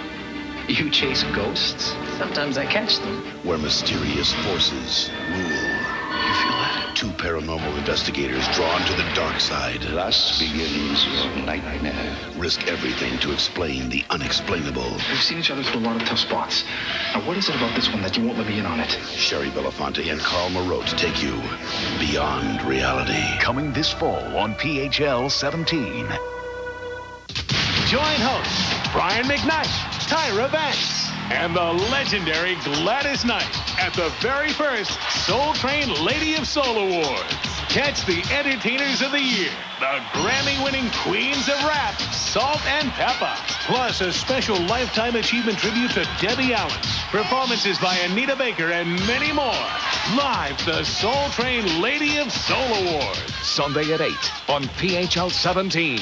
You chase ghosts? Sometimes I catch them. Where mysterious forces rule. You feel that? 2 paranormal investigators drawn to the dark side. Thus begins your nightmare. Risk everything to explain the unexplainable. We've seen each other through a lot of tough spots. Now, what is it about this one that you won't let me in on it? Sherry Belafonte and Carl Moreau to take you beyond reality. Coming this fall on PHL-17. Join hosts Brian McKnight, Tyra Banks, and the legendary Gladys Knight at the very first Soul Train Lady of Soul Awards. Catch the entertainers of the year, the Grammy-winning queens of rap, Salt and Pepper, plus a special Lifetime Achievement tribute to Debbie Allen, performances by Anita Baker, and many more. Live, the Soul Train Lady of Soul Awards. Sunday at 8 on PHL-17.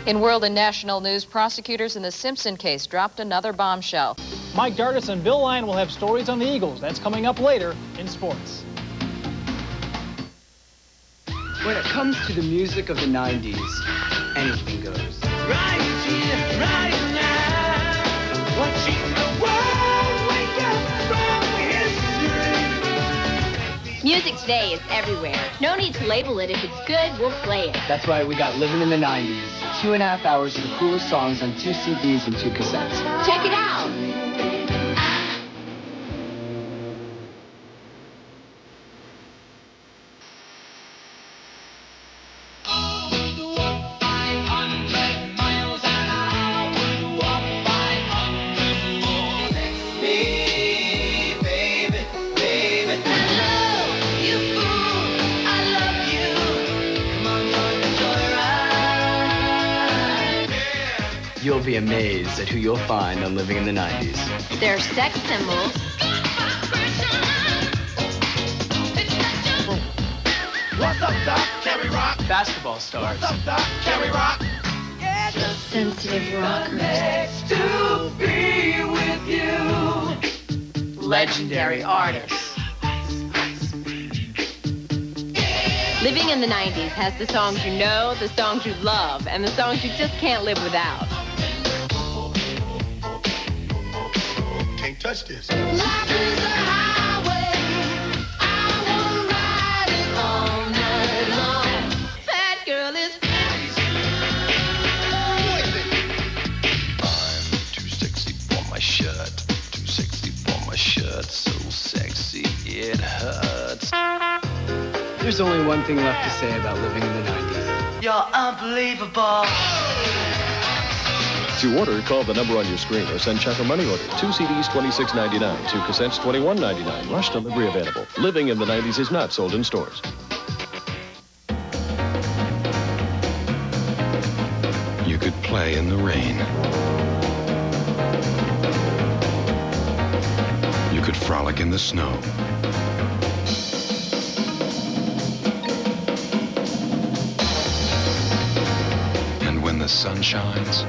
In world and national news, prosecutors in the Simpson case dropped another bombshell. Mike Dardis and Bill Lyon will have stories on the Eagles. That's coming up later in sports. When it comes to the music of the 90s, anything goes. Right here, right now, watching the world wake up from history. Music today is everywhere. No need to label it. If it's good, we'll play it. That's why we got Living in the 90s. 2.5 hours of the coolest songs on 2 CDs and 2 cassettes. Check it out. You'll be amazed at who you'll find on Living in the 90s. They're sex symbols. What's up, Doc? Can we rock? Basketball stars. What's up, Doc? Can we rock? Yeah, Sensitive rockers. next to be with you. Legendary artists. Living in the 90s has the songs you know, the songs you love, and the songs you just can't live without. Can't touch this. Life is a highway. I wanna ride it all night long. That girl is crazy. I'm too sexy for my shirt. Too sexy for my shirt. So sexy it hurts. There's only one thing left to say about Living in the 90s. You're unbelievable. To order, call the number on your screen or send check or money order. 2 CDs, $26.99. 2 cassettes, $21.99. Rush delivery available. Living in the 90s is not sold in stores. You could play in the rain. You could frolic in the snow. And when the sun shines,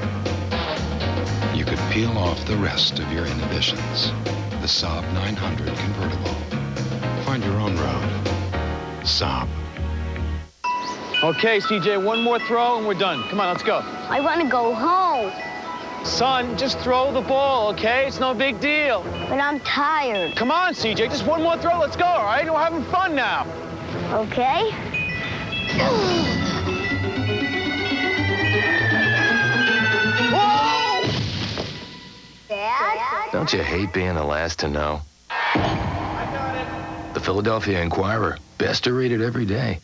you could peel off the rest of your inhibitions. The Saab 900 convertible. Find your own road. Saab. Okay, CJ, one more throw and we're done. Come on, let's go. I want to go home. Son, just throw the ball, okay? It's no big deal. But I'm tired. Come on, CJ, just one more throw. Let's go, all right? We're having fun now. Okay. Dad? Don't you hate being the last to know? The Philadelphia Inquirer, best rated every day.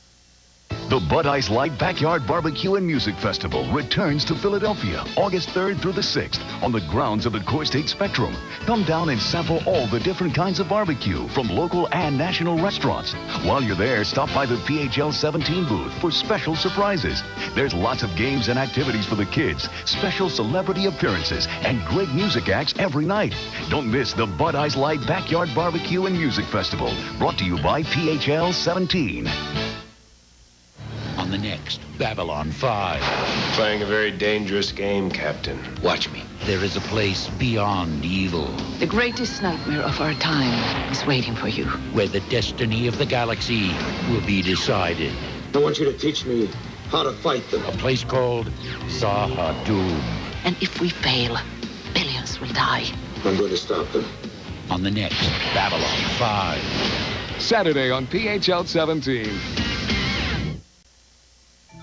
The Bud Ice Light Backyard BBQ and Music Festival returns to Philadelphia August 3rd through the 6th on the grounds of the Core State Spectrum. Come down and sample all the different kinds of barbecue from local and national restaurants. While you're there, stop by the PHL-17 booth for special surprises. There's lots of games and activities for the kids, special celebrity appearances, and great music acts every night. Don't miss the Bud Ice Light Backyard BBQ and Music Festival, brought to you by PHL-17. On the next Babylon 5. Playing a very dangerous game, Captain. Watch me. There is a place beyond evil. The greatest nightmare of our time is waiting for you. Where the destiny of the galaxy will be decided. I want you to teach me how to fight them. A place called Zahadum. And if we fail, billions will die. I'm going to stop them. On the next Babylon 5. Saturday on PHL-17.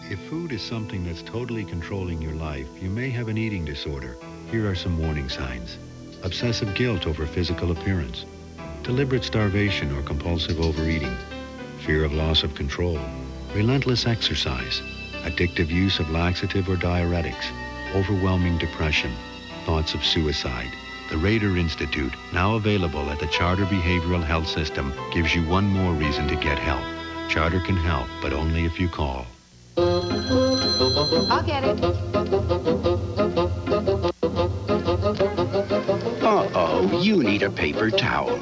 If food is something that's totally controlling your life, you may have an eating disorder. Here are some warning signs. Obsessive guilt over physical appearance. Deliberate starvation or compulsive overeating. Fear of loss of control. Relentless exercise. Addictive use of laxative or diuretics. Overwhelming depression. Thoughts of suicide. The Rader Institute, now available at the Charter Behavioral Health System, gives you one more reason to get help. Charter can help, but only if you call. I'll get it. Uh-oh, you need a paper towel.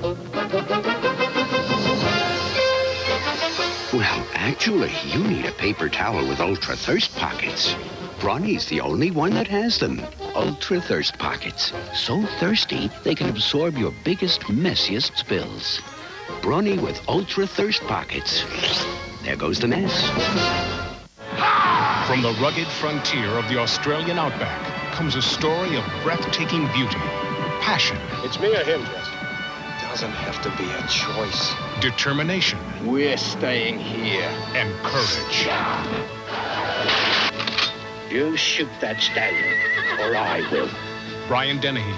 Well, actually, you need a paper towel with ultra thirst pockets. Brawny's the only one that has them. Ultra Thirst Pockets. So thirsty, they can absorb your biggest, messiest spills. Brawny with Ultra Thirst Pockets. There goes the mess. From the rugged frontier of the Australian outback comes a story of breathtaking beauty, passion. It's me or him, Jesse. Doesn't have to be a choice. Determination. We're staying here. And courage. You shoot that stallion, or I will. Brian Dennehy,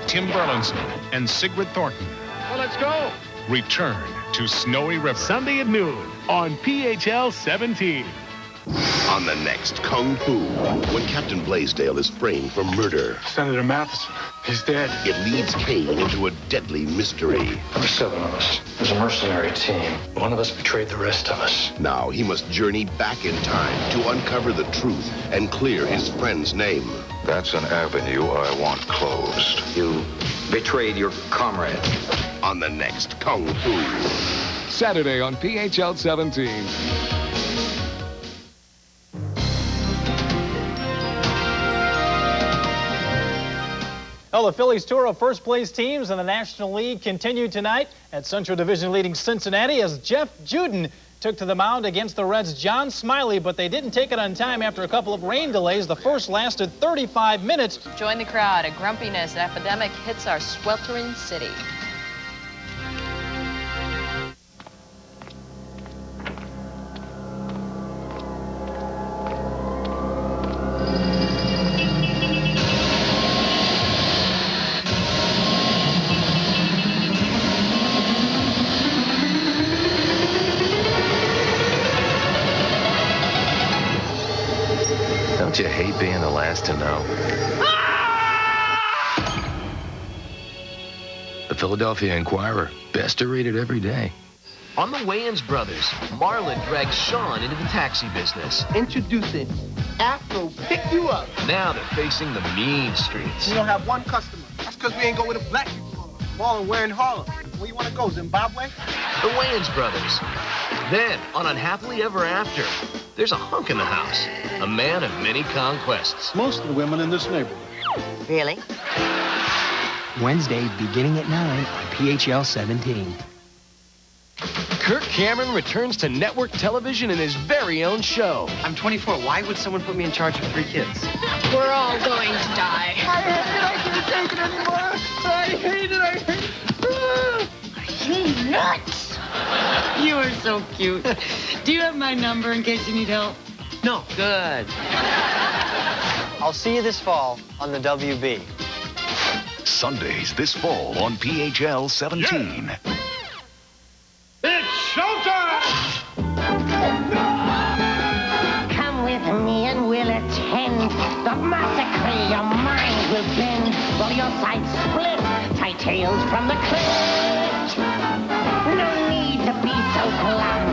Tim Burlinson, and Sigrid Thornton. Well, let's go. Return to Snowy River. Sunday at noon on PHL 17. On the next Kung Fu, when Captain Blaisdell is framed for murder. Senator Matheson, he's dead. It leads Kane into a deadly mystery. There were 7 of us. It was a mercenary team. One of us betrayed the rest of us. Now he must journey back in time to uncover the truth and clear his friend's name. That's an avenue I want closed. You betrayed your comrade. On the next Kung Fu. Saturday on PHL 17. Well, the Phillies tour of first-place teams in the National League continued tonight at Central Division leading Cincinnati as Jeff Juden took to the mound against the Reds' John Smiley, but they didn't take it on time after a couple of rain delays. The first lasted 35 minutes. Join the crowd. A grumpiness epidemic hits our sweltering city. Don't you hate being the last to know? The Philadelphia Inquirer, best rated every day. On the Wayans brothers, Marlon drags Sean into the taxi business. Introducing Afro Pick You Up. Now they're facing the mean streets. We don't have one customer. That's because we ain't go with a black people. Marlon wearing Harlem. Where you want to go, Zimbabwe? The Wayans brothers. Then, on Unhappily Ever After, there's a hunk in the house. A man of many conquests. Most of the women in this neighborhood. Really? Wednesday, beginning at 9 on PHL 17. Kirk Cameron returns to network television in his very own show. I'm 24. Why would someone put me in charge of 3 kids? We're all going to die. I can't take it anymore. I hate it. Are you nuts? You are so cute. Do you have my number in case you need help? No. Good. I'll see you this fall on the WB. Sundays this fall on PHL 17. Yeah. It's showtime! Come with me and we'll attend the massacre. Your mind will bend while your sides split. Tie tails from the cliff. No need to be so glum.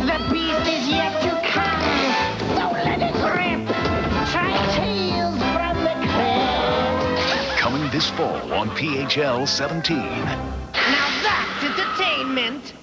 The beast is yet to come. Don't let it rip. Tie tails from the cliff. Coming this fall on PHL 17. Now that's entertainment.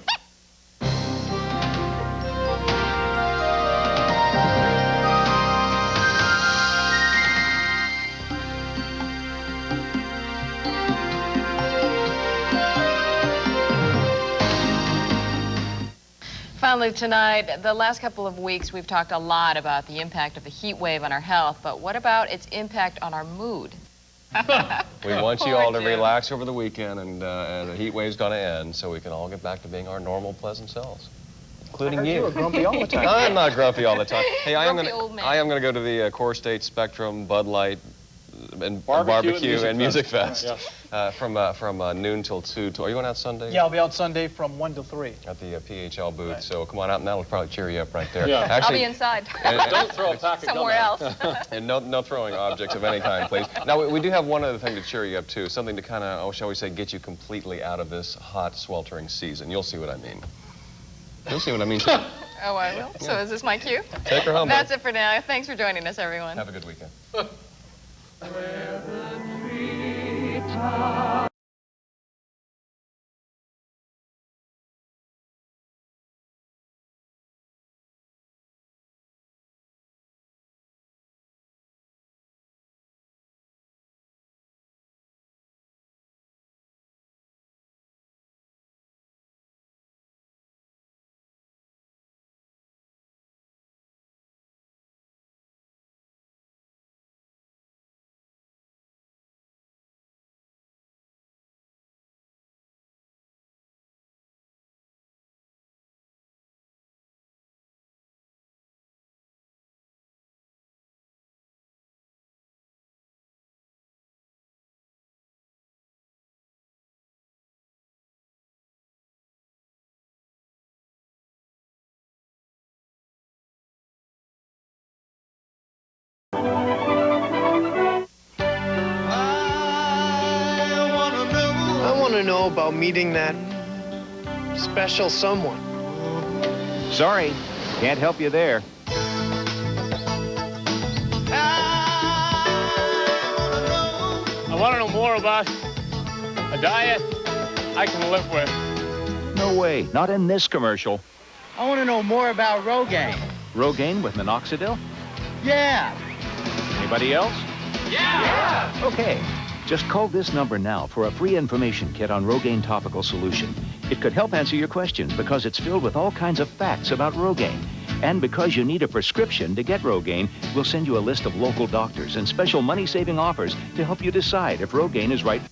Finally tonight, the last couple of weeks we've talked a lot about the impact of the heat wave on our health, but what about its impact on our mood? We want you all to relax over the weekend, and the heat wave's going to end, so we can all get back to being our normal, pleasant selves, including you. You were grumpy all the time. I'm not grumpy all the time. Hey, I am going to go to the Core State Spectrum Bud Light and barbecue and music fest from noon till 2. Are you going out Sunday? Yeah, I'll be out Sunday from 1 to 3. At the PHL booth, right. So come on out, and that'll probably cheer you up right there. Yeah. Actually, I'll be inside. Don't throw a pack somewhere else. And no throwing objects of any kind, please. Now, we do have one other thing to cheer you up, too, something to kind of, shall we say, get you completely out of this hot, sweltering season. You'll see what I mean. You'll see what I mean, too. Oh, I will? Yeah. So is this my cue? Take her home. That's it for now. Thanks for joining us, everyone. Have a good weekend. to know about meeting that special someone. Sorry, can't help you there. I want to know more about a diet I can live with. No way, not in this commercial. I want to know more about Rogaine. Rogaine with minoxidil? Yeah. Anybody else? Yeah. Okay. Just call this number now for a free information kit on Rogaine topical solution. It could help answer your questions because it's filled with all kinds of facts about Rogaine. And because you need a prescription to get Rogaine, we'll send you a list of local doctors and special money-saving offers to help you decide if Rogaine is right.